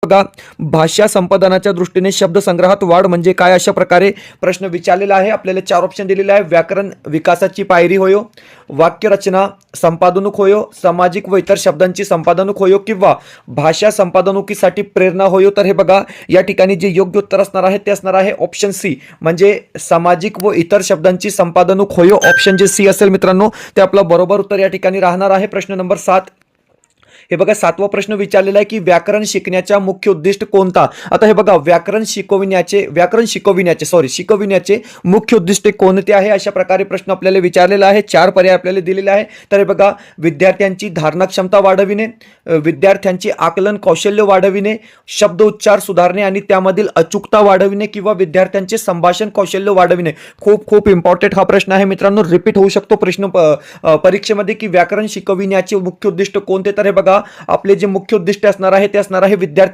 बघा, भाषा संपादनाच्या दृष्टीने शब्दसंग्रहात वाढ म्हणजे काय, अशा प्रकारे प्रश्न विचारलेला आहे. आपल्याला 4 ऑप्शन दिलेले आहे. व्याकरण विकासाची पायरी होयो, वाक्यरचना संपादनूक होयो, सामाजिक व इतर शब्दांची संपादनूक होयो किंवा भाषा संपादनुकीसाठी प्रेरणा होयो. तर हे बघा, या ठिकाणी जे योग्य उत्तर असणार आहे ते असणार आहे ऑप्शन सी, म्हणजे सामाजिक व इतर शब्दांची संपादनूक होयो. ऑप्शन जे सी असेल मित्रांनो, ते आपलं बरोबर उत्तर या ठिकाणी राहणार आहे. प्रश्न नंबर 7. हे बघा, 7वा प्रश्न विचारलेला आहे की व्याकरण शिकण्याचा मुख्य उद्दिष्ट कोणता. आता हे बघा, शिकविण्याचे मुख्य उद्दिष्ट कोणते आहे, अशा प्रकारे प्रश्न आपल्याला विचारलेला आहे. 4 पर्याय आपल्याला दिलेले आहे. तर हे बघा, विद्यार्थ्यांची धारणा क्षमता वाढविणे, विद्यार्थ्यांची आकलन कौशल्य वाढविणे, शब्द उच्चार सुधारणे आणि त्यामधील अचूकता वाढविणे किंवा विद्यार्थ्यांचे संभाषण कौशल्य वाढविणे. खूप खूप इम्पॉर्टंट हा प्रश्न आहे मित्रांनो, रिपीट होऊ शकतो प्रश्न परीक्षेमध्ये की व्याकरण शिकविण्याचे मुख्य उद्दिष्ट कोणते. तर हे बघा, आपले जे मुख्य उद्दिष्ट असणार आहे ते असणार आहे विद्यार्थी